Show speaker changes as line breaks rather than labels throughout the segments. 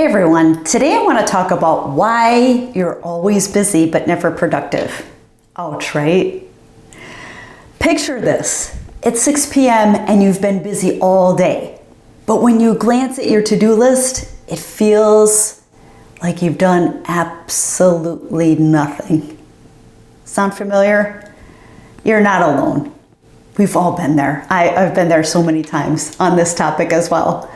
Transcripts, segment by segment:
Hey everyone, today I want to talk about why you're always busy but never productive. Ouch, right? Picture this. It's 6 p.m. and you've been busy all day. But when you glance at your to-do list, it feels like you've done absolutely nothing. Sound familiar? You're not alone. We've all been there. I've been there so many times on this topic as well.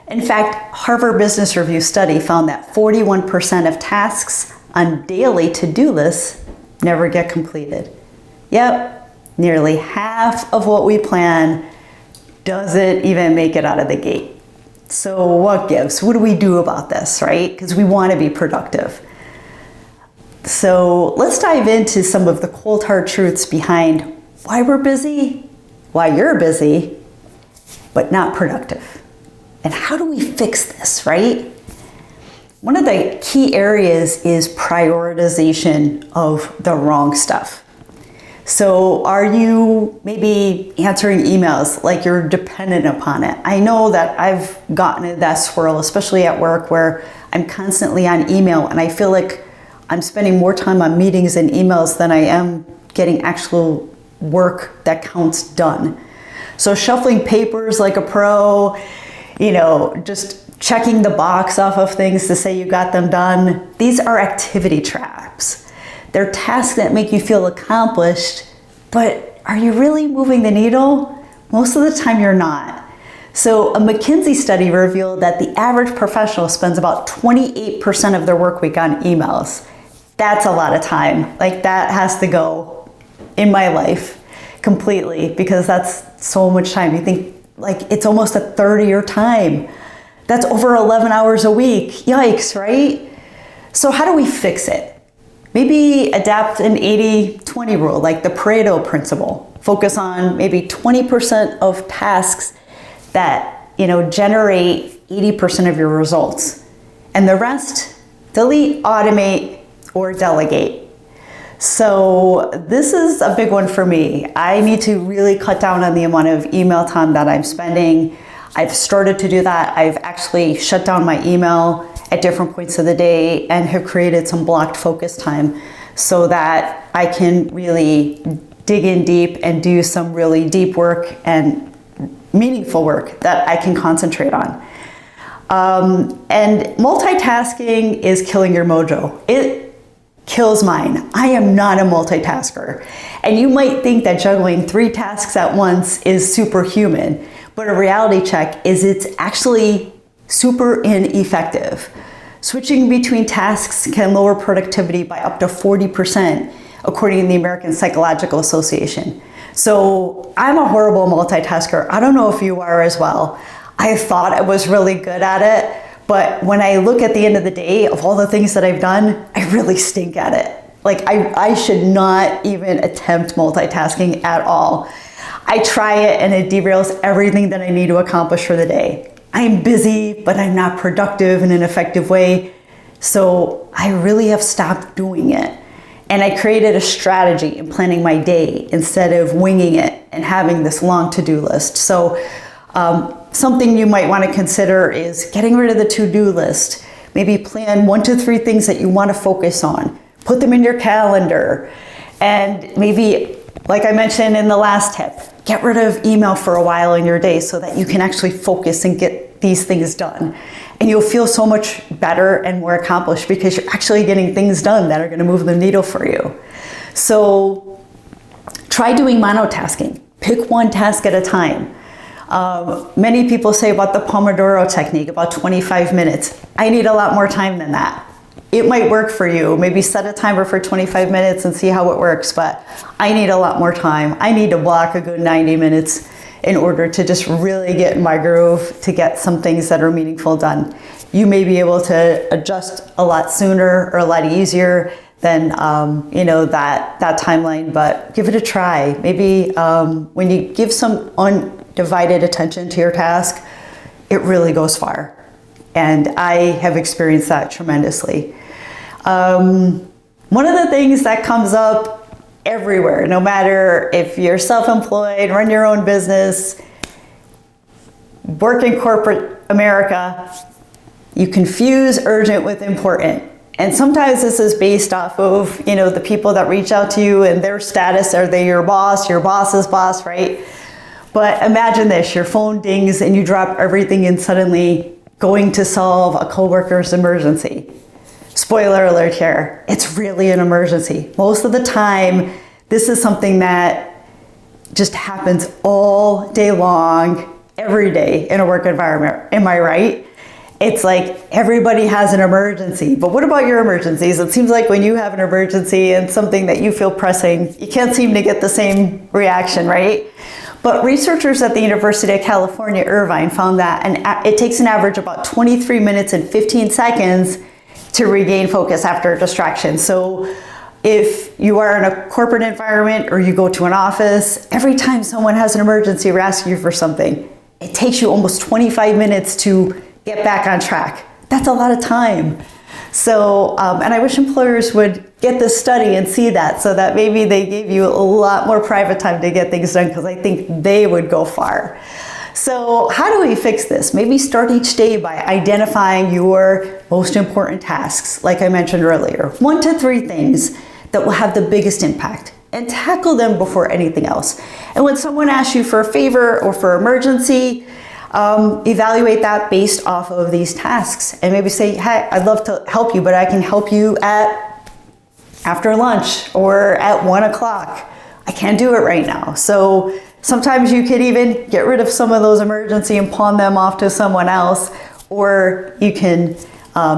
In fact, Harvard Business Review study found that 41% of tasks on daily to-do lists never get completed. Yep, nearly half of what we plan doesn't even make it out of the gate. So what gives? What do we do about this, right? Because we want to be productive. So let's dive into some of the cold hard truths behind why we're busy, why you're busy, but not productive. And how do we fix this, right? One of the key areas is prioritization of the wrong stuff. So are you maybe answering emails like you're dependent upon it? I know that I've gotten in that swirl, especially at work, where I'm constantly on email and I feel like I'm spending more time on meetings and emails than I am getting actual work that counts done. So shuffling papers like a pro, just checking the box off of things to say you got them done. These are activity traps. They're tasks that make you feel accomplished, but are you really moving the needle? Most of the time you're not. So a McKinsey study revealed that the average professional spends about 28% of their work week on emails. That's a lot of time. Like that has to go in my life completely because that's so much time. You think like it's almost a third of your time. That's over 11 hours a week. Yikes, right? So how do we fix it? Maybe adapt an 80-20 rule, like the Pareto principle. Focus on maybe 20% of tasks that, generate 80% of your results. And the rest, delete, automate, or delegate. So this is a big one for me. I need to really cut down on the amount of email time that I'm spending. I've started to do that. I've actually shut down my email at different points of the day and have created some blocked focus time so that I can really dig in deep and do some really deep work and meaningful work that I can concentrate on. And multitasking is killing your mojo. It kills mine. I am not a multitasker. And you might think that juggling 3 tasks at once is superhuman, but a reality check is it's actually super ineffective. Switching between tasks can lower productivity by up to 40%, according to the American Psychological Association. So I'm a horrible multitasker. I don't know if you are as well. I thought I was really good at it. But when I look at the end of the day of all the things that I've done, I really stink at it. Like I should not even attempt multitasking at all. I try it and it derails everything that I need to accomplish for the day. I'm busy, but I'm not productive in an effective way. So I really have stopped doing it. And I created a strategy in planning my day instead of winging it and having this long to-do list. So something you might want to consider is getting rid of the to-do list. Maybe plan 1 to 3 things that you want to focus on. Put them in your calendar. And maybe, like I mentioned in the last tip, get rid of email for a while in your day so that you can actually focus and get these things done. And you'll feel so much better and more accomplished because you're actually getting things done that are going to move the needle for you. So try doing monotasking. Pick one task at a time. Many people say about the Pomodoro technique, about 25 minutes. I need a lot more time than that. It might work for you. Maybe set a timer for 25 minutes and see how it works, but I need a lot more time. I need to block a good 90 minutes in order to just really get in my groove to get some things that are meaningful done. You may be able to adjust a lot sooner or a lot easier than that timeline, but give it a try. Maybe when you give some undivided attention to your task, it really goes far. And I have experienced that tremendously. One of the things that comes up everywhere, no matter if you're self-employed, run your own business, work in corporate America, You confuse urgent with important. And sometimes this is based off of, the people that reach out to you and their status. Are they your boss's boss, right? But imagine this, your phone dings and you drop everything and suddenly going to solve a coworker's emergency. Spoiler alert here, it's really an emergency. Most of the time, this is something that just happens all day long, every day in a work environment. Am I right? It's like everybody has an emergency, but what about your emergencies? It seems like when you have an emergency and something that you feel pressing, you can't seem to get the same reaction, right? But researchers at the University of California, Irvine, found that it takes an average about 23 minutes and 15 seconds to regain focus after a distraction. So if you are in a corporate environment or you go to an office, every time someone has an emergency or asks you for something, it takes you almost 25 minutes to get back on track. That's a lot of time. So, and I wish employers would get this study and see that, so that maybe they gave you a lot more private time to get things done, because I think they would go far. So how do we fix this? Maybe start each day by identifying your most important tasks, like I mentioned earlier. 1 to 3 things that will have the biggest impact, and tackle them before anything else. And when someone asks you for a favor or for emergency, evaluate that based off of these tasks, and maybe say, hey, I'd love to help you, but I can help you after lunch or at 1 o'clock. I can't do it right now. So sometimes you could even get rid of some of those emergency and pawn them off to someone else, or you can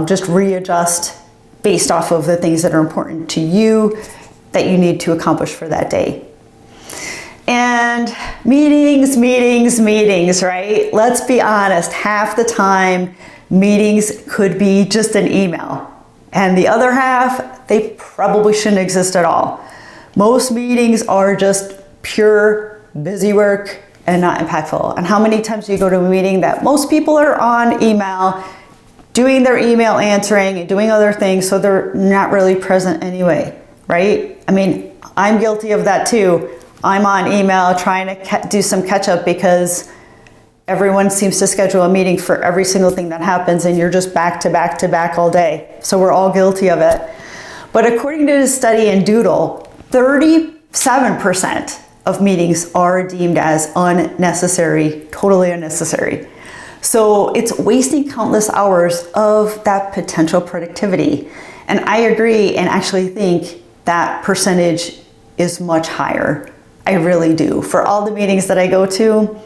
just readjust based off of the things that are important to you that you need to accomplish for that day. And meetings, right? Let's be honest, half the time meetings could be just an email. And the other half, they probably shouldn't exist at all. Most meetings are just pure busy work and not impactful. And how many times do you go to a meeting that most people are on email, doing their email answering and doing other things, so they're not really present anyway, right? I mean, I'm guilty of that too. I'm on email trying to do some catch up because everyone seems to schedule a meeting for every single thing that happens, and you're just back to back to back all day. So we're all guilty of it. But according to the study in Doodle, 37% of meetings are deemed as unnecessary, totally unnecessary. So it's wasting countless hours of that potential productivity. And I agree, and actually think that percentage is much higher. I really do. For all the meetings that I go to,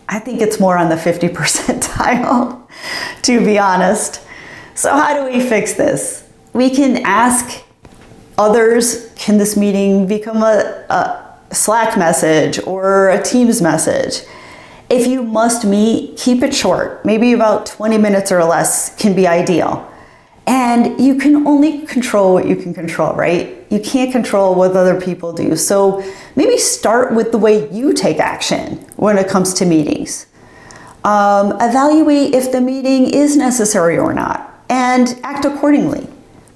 I think it's more on the 50 percentile, to be honest. So how do we fix this? We can ask others, can this meeting become a Slack message or a Teams message? If you must meet, keep it short. Maybe about 20 minutes or less can be ideal. And you can only control what you can control, right? You can't control what other people do. So maybe start with the way you take action when it comes to meetings. Evaluate if the meeting is necessary or not, and act accordingly.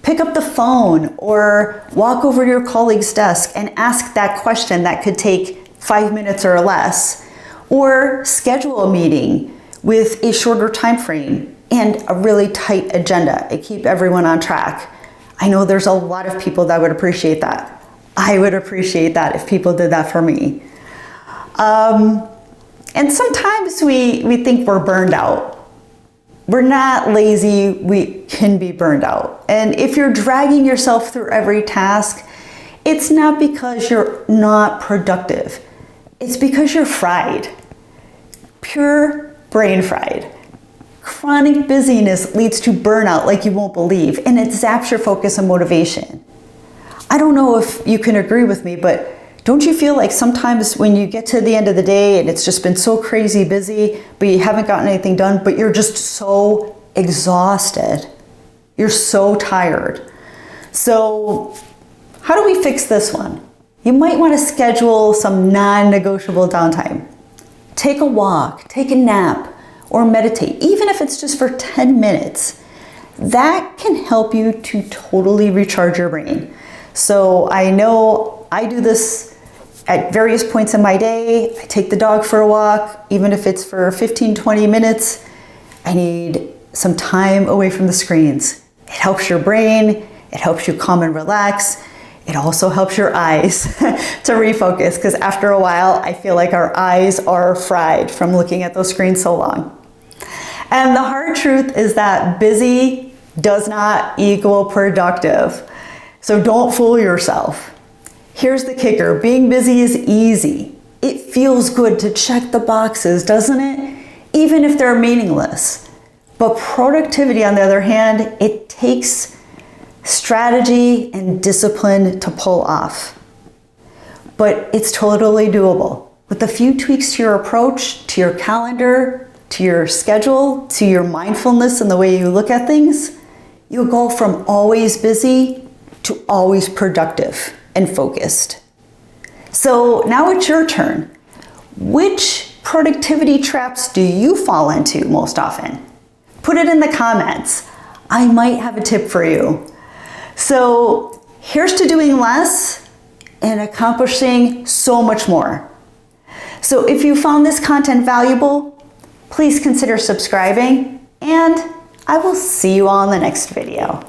Pick up the phone or walk over to your colleague's desk and ask that question that could take 5 minutes or less, or schedule a meeting with a shorter time frame and a really tight agenda and keep everyone on track. I know there's a lot of people that would appreciate that. I would appreciate that if people did that for me. And sometimes we think we're burned out. We're not lazy, we can be burned out. And if you're dragging yourself through every task, it's not because you're not productive. It's because you're fried. Pure brain fried. Chronic busyness leads to burnout like you won't believe, and it zaps your focus and motivation. I don't know if you can agree with me, but don't you feel like sometimes when you get to the end of the day and it's just been so crazy busy, but you haven't gotten anything done, but you're just so exhausted. You're so tired. So how do we fix this one? You might want to schedule some non-negotiable downtime. Take a walk, take a nap, or meditate, even if it's just for 10 minutes. That can help you to totally recharge your brain. So I know I do this at various points in my day. I take the dog for a walk, even if it's for 15, 20 minutes. I need some time away from the screens. It helps your brain, it helps you calm and relax. It also helps your eyes to refocus, because after a while, I feel like our eyes are fried from looking at those screens so long. And the hard truth is that busy does not equal productive. So don't fool yourself. Here's the kicker. Being busy is easy. It feels good to check the boxes, doesn't it? Even if they're meaningless. But productivity, on the other hand, it takes strategy and discipline to pull off. But it's totally doable. With a few tweaks to your approach, to your calendar, to your schedule, to your mindfulness and the way you look at things, you'll go from always busy to always productive and focused. So now it's your turn. Which productivity traps do you fall into most often? Put it in the comments. I might have a tip for you. So here's to doing less and accomplishing so much more. So if you found this content valuable, please consider subscribing, and I will see you all in the next video.